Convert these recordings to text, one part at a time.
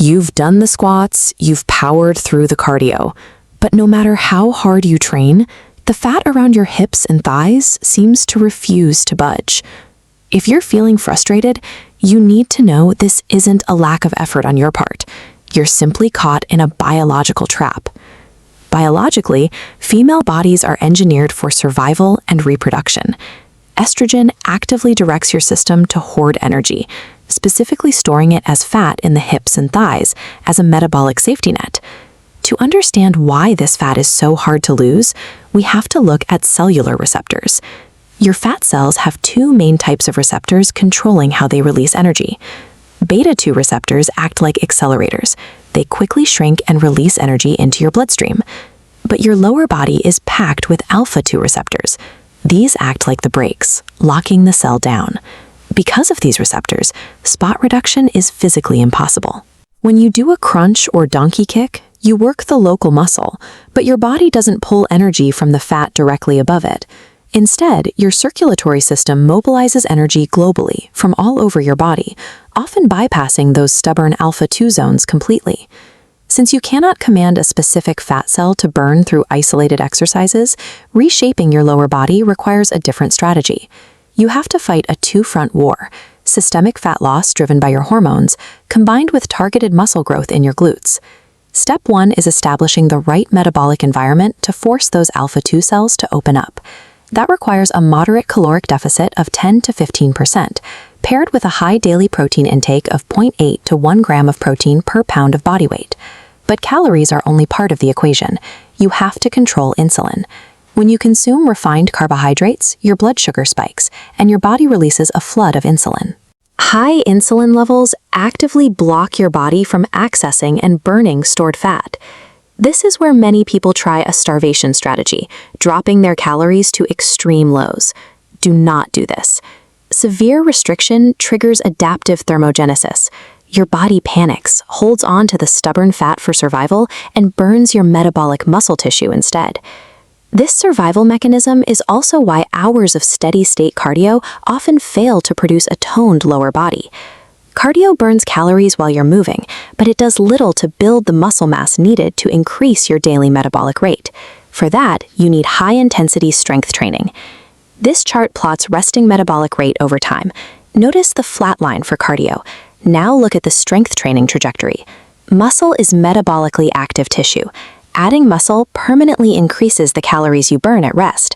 You've done the squats, you've powered through the cardio, but no matter how hard you train, the fat around your hips and thighs seems to refuse to budge. If you're feeling frustrated, you need to know this isn't a lack of effort on your part. You're simply caught in a biological trap. Biologically, female bodies are engineered for survival and reproduction. Estrogen actively directs your system to hoard energy, specifically storing it as fat in the hips and thighs as a metabolic safety net. To understand why this fat is so hard to lose, we have to look at cellular receptors. Your fat cells have two main types of receptors controlling how they release energy. Beta-2 receptors act like accelerators. They quickly shrink and release energy into your bloodstream. But your lower body is packed with alpha-2 receptors. These act like the brakes, locking the cell down. Because of these receptors, spot reduction is physically impossible. When you do a crunch or donkey kick, you work the local muscle, but your body doesn't pull energy from the fat directly above it. Instead, your circulatory system mobilizes energy globally from all over your body, often bypassing those stubborn alpha-2 zones completely. Since you cannot command a specific fat cell to burn through isolated exercises, reshaping your lower body requires a different strategy. You have to fight a two-front war: systemic fat loss driven by your hormones, combined with targeted muscle growth in your glutes. Step 1 is establishing the right metabolic environment to force those alpha-2 cells to open up. That requires a moderate caloric deficit of 10 to 15%, paired with a high daily protein intake of 0.8 to 1 gram of protein per pound of body weight. But calories are only part of the equation. You have to control insulin. When you consume refined carbohydrates, your blood sugar spikes, and your body releases a flood of insulin. High insulin levels actively block your body from accessing and burning stored fat. This is where many people try a starvation strategy, dropping their calories to extreme lows. Do not do this. Severe restriction triggers adaptive thermogenesis. Your body panics, holds on to the stubborn fat for survival, and burns your metabolic muscle tissue instead. This survival mechanism is also why hours of steady-state cardio often fail to produce a toned lower body. Cardio burns calories while you're moving, but it does little to build the muscle mass needed to increase your daily metabolic rate. For that, you need high-intensity strength training. This chart plots resting metabolic rate over time. Notice the flat line for cardio. Now look at the strength training trajectory. Muscle is metabolically active tissue. Adding muscle permanently increases the calories you burn at rest.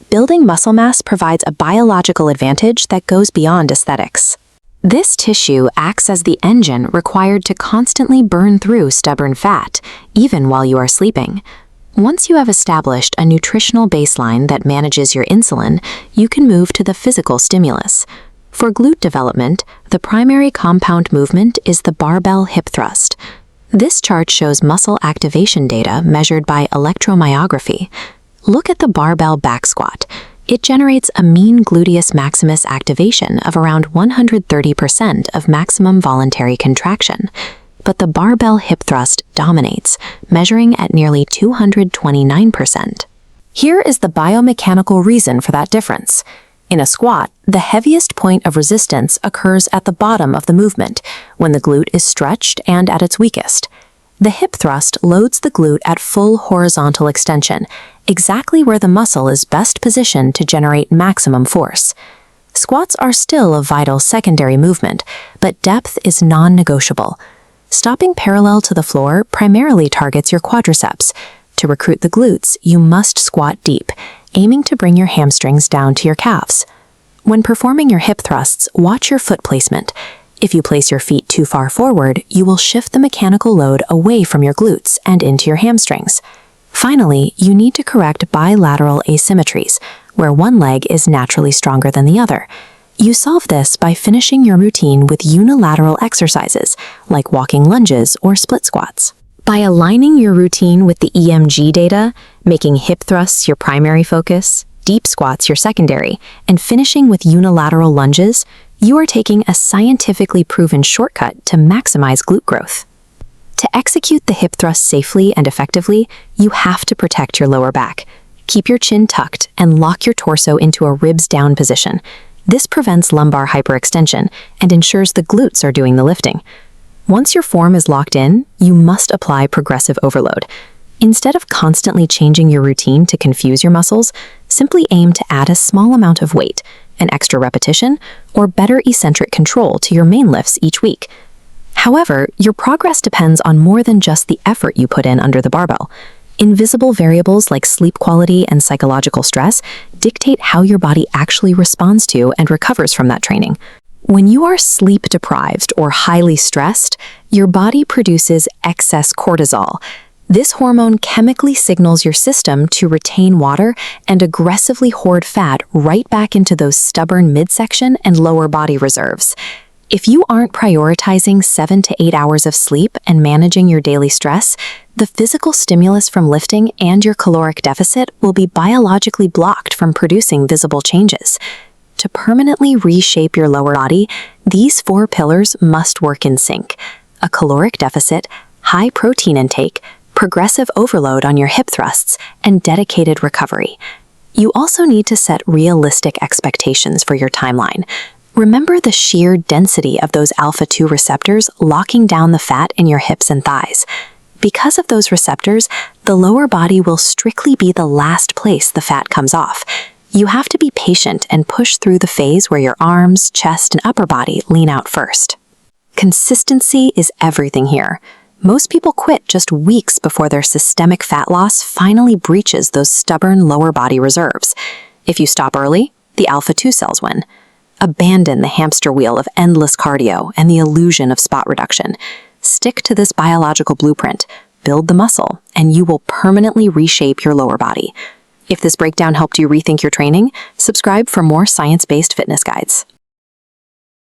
Building muscle mass provides a biological advantage that goes beyond aesthetics. This tissue acts as the engine required to constantly burn through stubborn fat, even while you are sleeping. Once you have established a nutritional baseline that manages your insulin, you can move to the physical stimulus. For glute development, the primary compound movement is the barbell hip thrust. This chart shows muscle activation data measured by electromyography. Look at the barbell back squat. It generates a mean gluteus maximus activation of around 130% of maximum voluntary contraction. But the barbell hip thrust dominates, measuring at nearly 229%. Here is the biomechanical reason for that difference. In a squat, the heaviest point of resistance occurs at the bottom of the movement, when the glute is stretched and at its weakest. The hip thrust loads the glute at full horizontal extension, exactly where the muscle is best positioned to generate maximum force. Squats are still a vital secondary movement, but depth is non-negotiable. Stopping parallel to the floor primarily targets your quadriceps. To recruit the glutes, you must squat deep, aiming to bring your hamstrings down to your calves. When performing your hip thrusts, watch your foot placement. If you place your feet too far forward, you will shift the mechanical load away from your glutes and into your hamstrings. Finally, you need to correct bilateral asymmetries, where one leg is naturally stronger than the other. You solve this by finishing your routine with unilateral exercises, like walking lunges or split squats. By aligning your routine with the EMG data, making hip thrusts your primary focus, deep squats your secondary, and finishing with unilateral lunges, you are taking a scientifically proven shortcut to maximize glute growth. To execute the hip thrust safely and effectively, you have to protect your lower back. Keep your chin tucked and lock your torso into a ribs down position. This prevents lumbar hyperextension and ensures the glutes are doing the lifting. Once your form is locked in, you must apply progressive overload. Instead of constantly changing your routine to confuse your muscles, simply aim to add a small amount of weight, an extra repetition, or better eccentric control to your main lifts each week. However, your progress depends on more than just the effort you put in under the barbell. Invisible variables like sleep quality and psychological stress dictate how your body actually responds to and recovers from that training. When you are sleep deprived or highly stressed, your body produces excess cortisol. This hormone chemically signals your system to retain water and aggressively hoard fat right back into those stubborn midsection and lower body reserves. If you aren't prioritizing 7 to 8 hours of sleep and managing your daily stress, the physical stimulus from lifting and your caloric deficit will be biologically blocked from producing visible changes. To permanently reshape your lower body, these 4 pillars must work in sync: a caloric deficit, high protein intake, progressive overload on your hip thrusts, and dedicated recovery. You also need to set realistic expectations for your timeline. Remember the sheer density of those alpha-2 receptors locking down the fat in your hips and thighs. Because of those receptors, the lower body will strictly be the last place the fat comes off. You have to be patient and push through the phase where your arms, chest, and upper body lean out first. Consistency is everything here. Most people quit just weeks before their systemic fat loss finally breaches those stubborn lower body reserves. If you stop early, the alpha-2 cells win. Abandon the hamster wheel of endless cardio and the illusion of spot reduction. Stick to this biological blueprint, build the muscle, and you will permanently reshape your lower body. If this breakdown helped you rethink your training, subscribe for more science-based fitness guides.